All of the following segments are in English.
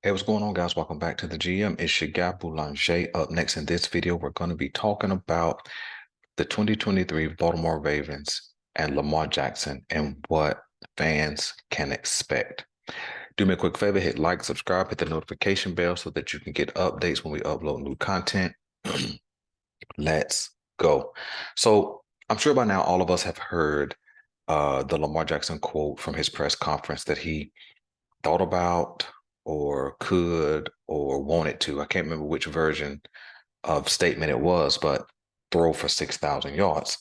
Hey, what's going on, guys? Welcome back to the GM. It's your guy, Boulanger. Up next in this video, we're going to be talking about the 2023 Baltimore Ravens and Lamar Jackson and what fans can expect. Do me a quick favor, hit like, subscribe, hit the notification bell so that you can get updates when we upload new content. Let's go. So I'm sure by now all of us have heard the Lamar Jackson quote from his press conference that he thought about or could or wanted to. I can't remember which version of statement it was, but throw for 6,000 yards.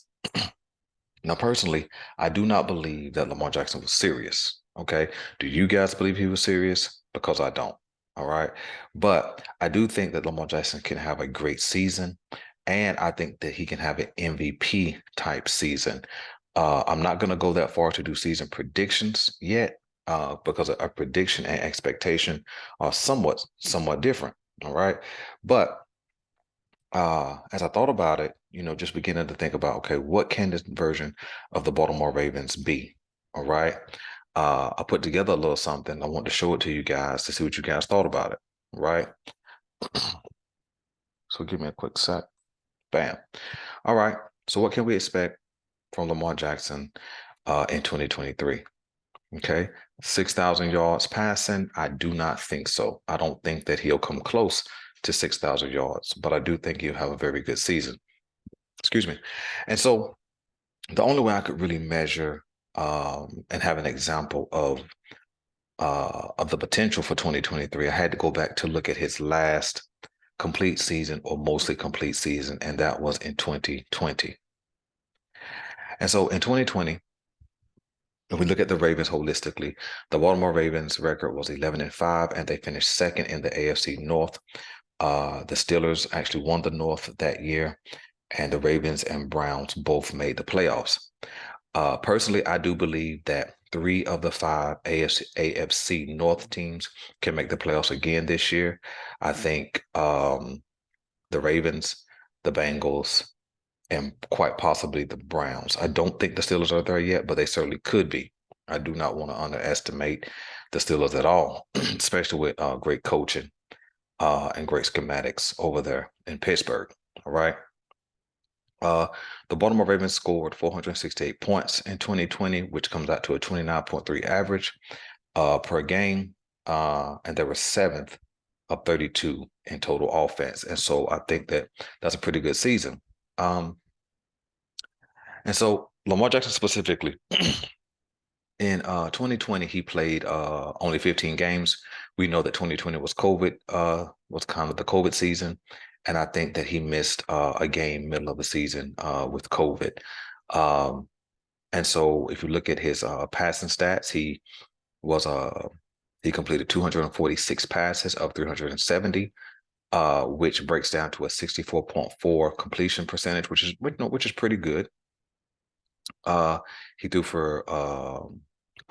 Now, personally, I do not believe that Lamar Jackson was serious. Okay. Do you guys believe he was serious? Because I don't. All right. But I do think that Lamar Jackson can have a great season. And I think that he can have an MVP type season. I'm not going to go that far to do season predictions yet, because a prediction and expectation are somewhat different. All right. But as I thought about it, just beginning to think about, okay, what can this version of the Baltimore Ravens be? All right. I put together a little something. I want to show it to you guys to see what you guys thought about it. Right. So give me a quick sec. Bam. All right. So what can we expect from Lamar Jackson in 2023? Okay. 6,000 yards passing. I do not think so. I don't think that he'll come close to 6,000 yards, but I do think he'll have a very good season. Excuse me. And so the only way I could really measure and have an example of the potential for 2023, I had to go back to look at his last complete season or mostly complete season, and that was in 2020. And so in 2020, if we look at the Ravens holistically, the Baltimore Ravens record was 11-5, and they finished second in the AFC North. The Steelers actually won the North that year, and the Ravens and Browns both made the playoffs. Personally, I do believe that 3 of the 5 AFC North teams can make the playoffs again this year. I think the Ravens, the Bengals, and quite possibly the Browns. I don't think the Steelers are there yet, but they certainly could be. I do not want to underestimate the Steelers at all, especially with great coaching and great schematics over there in Pittsburgh. All right. The Baltimore Ravens scored 468 points in 2020, which comes out to a 29.3 average per game. And they were 7th of 32 in total offense. And so I think that that's a pretty good season. And so Lamar Jackson specifically, in 2020, he played only 15 games. We know that 2020 was COVID, was kind of the COVID season. And I think that he missed a game middle of the season with COVID. And so if you look at his passing stats, he completed 246 passes of 370, which breaks down to a 64.4 completion percentage, which is pretty good. He threw for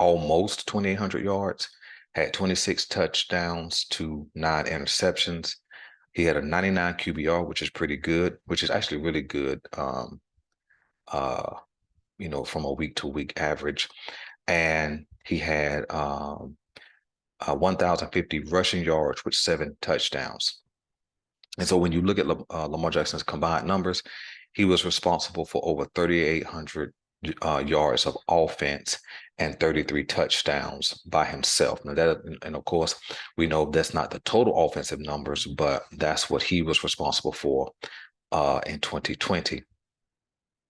almost 2,800 yards, had 26 touchdowns to 9 interceptions. He had a 99 QBR, which is pretty good, which is actually really good, from a week-to-week average. And he had 1,050 rushing yards with 7 touchdowns. And so when you look at Lamar Jackson's combined numbers, he was responsible for over 3,800 yards of offense and 33 touchdowns by himself. Now and of course, we know that's not the total offensive numbers, but that's what he was responsible for in 2020.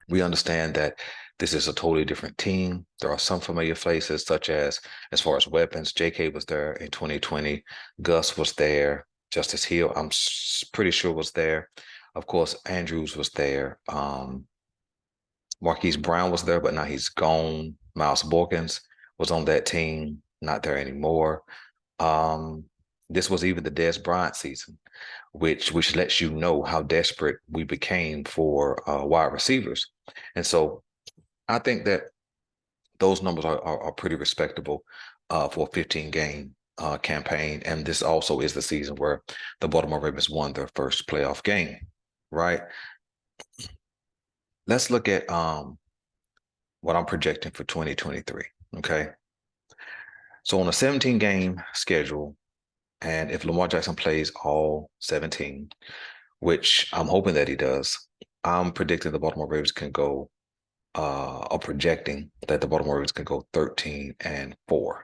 We understand that this is a totally different team. There are some familiar faces, such as far as weapons, J.K. was there in 2020, Gus was there, Justice Hill, I'm pretty sure was there. Of course, Andrews was there. Marquise Brown was there, but now he's gone. Miles Borkins was on that team, not there anymore. This was even the Dez Bryant season, which lets you know how desperate we became for wide receivers. And so I think that those numbers are pretty respectable for a 15-game campaign. And this also is the season where the Baltimore Ravens won their first playoff game, right? Let's look at what I'm projecting for 2023, okay? So on a 17-game schedule And if Lamar Jackson plays all 17, which I'm hoping that he does, I'm predicting the Baltimore Ravens can go, or projecting that the Baltimore Ravens can go 13-4. All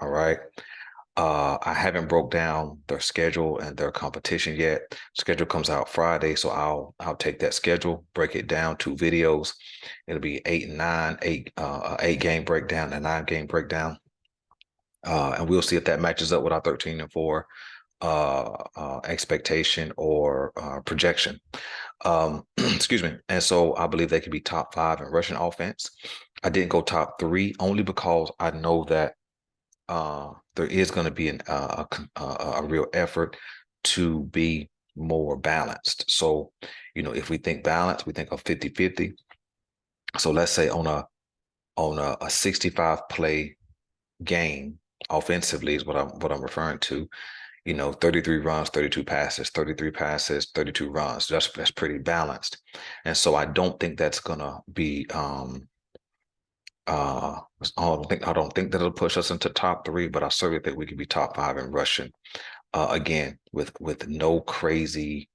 right. I haven't broke down their schedule and their competition yet. Schedule comes out Friday, so I'll take that schedule, break it down, 2 videos. It'll be 8 and 9, 8 game breakdown, and 9 game breakdown. And we'll see if that matches up with our 13-4 expectation or projection. Excuse me. And so I believe they could be top 5 in rushing offense. I didn't go top 3 only because I know that there is going to be a real effort to be more balanced. So, if we think balance, we think of 50-50. So let's say on a 65 play game offensively is what I'm referring to. 33 runs, 32 passes, 33 passes, 32 runs. That's pretty balanced. And so I don't think that's gonna be I don't think that'll push us into top 3, but I certainly think we could be top 5 in rushing. Again, with no crazy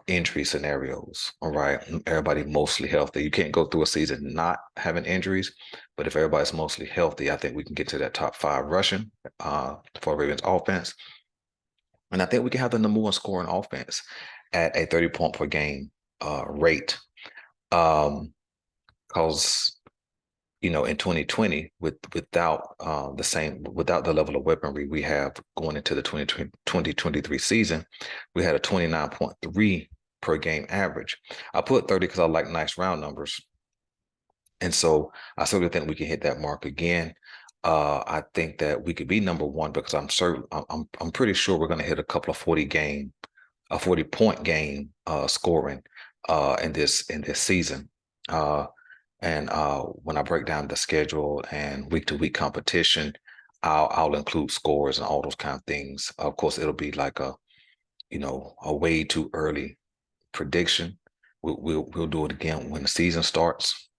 injury scenarios. All right. Everybody mostly healthy. You can't go through a season not having injuries, but if everybody's mostly healthy, I think we can get to that top 5 rushing for Ravens offense. And I think we can have the #1 scoring offense at a 30-point per game rate. Because in 2020, without the level of weaponry we have going into the 2023 season, we had a 29.3 per game average. I put 30 because I like nice round numbers. And so I certainly think we can hit that mark again. I think that we could be #1 because I'm pretty sure we're going to hit a couple of 40-point game scoring in this season. And when I break down the schedule and week-to-week competition, I'll include scores and all those kind of things. Of course, it'll be like a way too early prediction. We'll do it again when the season starts.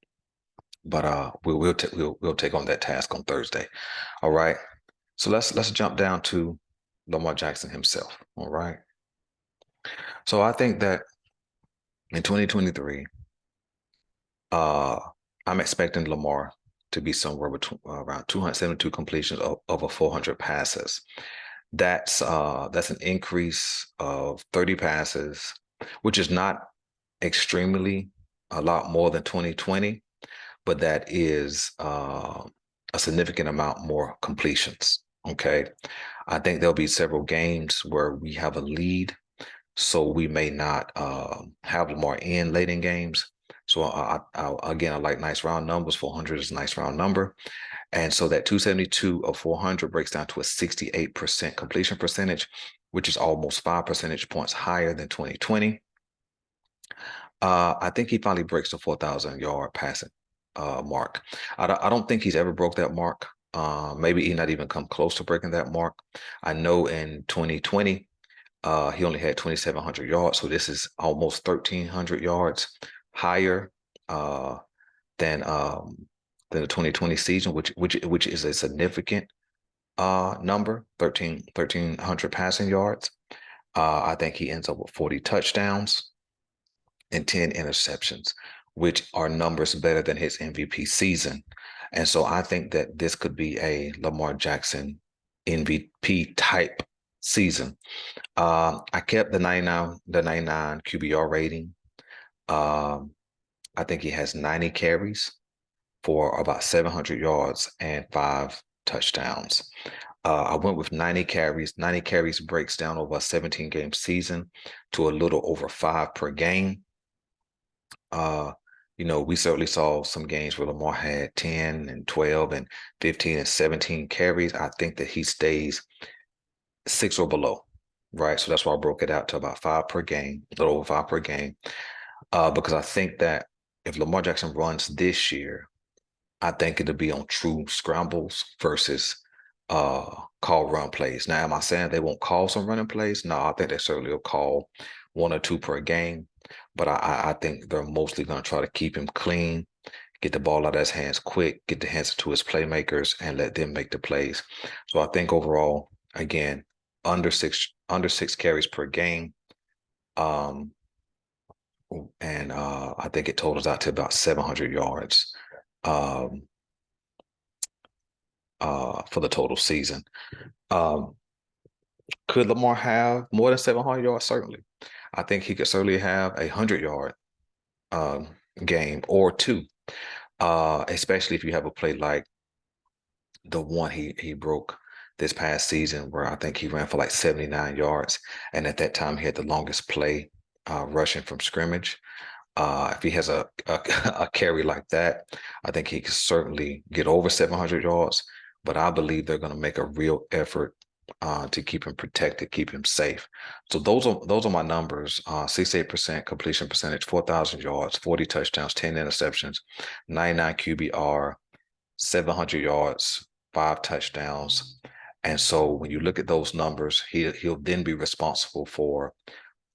But we'll take on that task on Thursday. All right. So let's jump down to Lamar Jackson himself. All right. So I think that in 2023, I'm expecting Lamar to be somewhere between around 272 completions of over 400 passes. That's an increase of 30 passes, which is not extremely a lot more than 2020, but that is a significant amount more completions. Okay. I think there'll be several games where we have a lead, so we may not have Lamar in late in games. So again, I like nice round numbers. 400 is a nice round number. And so that 272 of 400 breaks down to a 68% completion percentage, which is almost 5 percentage points higher than 2020. I think he finally breaks the 4,000-yard passing mark. I don't think he's ever broke that mark. Maybe he not even come close to breaking that mark. I know in 2020, he only had 2,700 yards, so this is almost 1,300 yards higher than the 2020 season, which is a significant number, 1,300 passing yards. I think he ends up with 40 touchdowns and 10 interceptions, which are numbers better than his MVP season. And so I think that this could be a Lamar Jackson MVP type season. I kept the 99 QBR rating. I think he has 90 carries for about 700 yards and 5 touchdowns. I went with 90 carries. 90 carries breaks down over a 17-game season to a little over 5 per game. We certainly saw some games where Lamar had 10 and 12 and 15 and 17 carries. I think that he stays 6 or below, right? So that's why I broke it out to about 5 per game, a little over 5 per game, because I think that if Lamar Jackson runs this year, I think it'll be on true scrambles versus call run plays. Now, am I saying they won't call some running plays? No, I think they certainly will call 1 or 2 per game. But I think they're mostly going to try to keep him clean, get the ball out of his hands quick, get the hands to his playmakers, and let them make the plays. So I think overall, again, under six carries per game. And I think it totals out to about 700 yards um, for the total season. Could Lamar have more than 700 yards? Certainly. I think he could certainly have a 100-yard um, game or two, especially if you have a play like the one he broke this past season, where I think he ran for like 79 yards, and at that time he had the longest play rushing from scrimmage. If he has a carry like that, I think he could certainly get over 700 yards. But I believe they're going to make a real effort to keep him protected, keep him safe. So those are my numbers: 68% completion percentage, 4,000 yards, 40 touchdowns, 10 interceptions, 99 QBR, 700 yards, 5 touchdowns. And so when you look at those numbers, he'll then be responsible for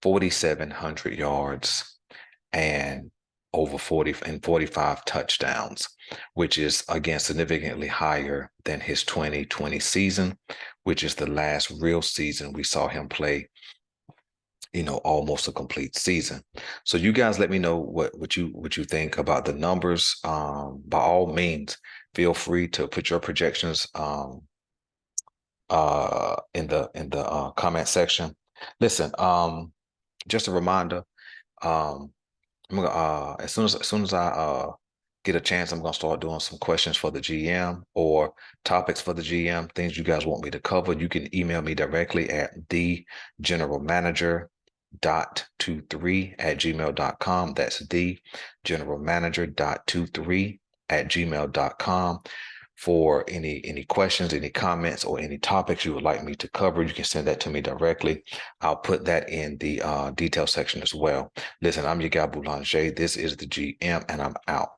4,700 yards and over 40 and 45 touchdowns, which is again significantly higher than his 2020 season, which is the last real season we saw him play, almost a complete season. So you guys let me know what you think about the numbers. By all means, feel free to put your projections in the comment section. Listen, just a reminder, I'm gonna as soon as I get a chance, I'm gonna start doing some questions for the GM or topics for the GM, things you guys want me to cover. You can email me directly at thegeneralmanager.23@gmail.com. That's thegeneralmanager.23@gmail.com. For any questions, any comments, or any topics you would like me to cover, you can send that to me directly. I'll put that in the detail section as well. Listen, I'm your guy Boulanger. This is the GM, and I'm out.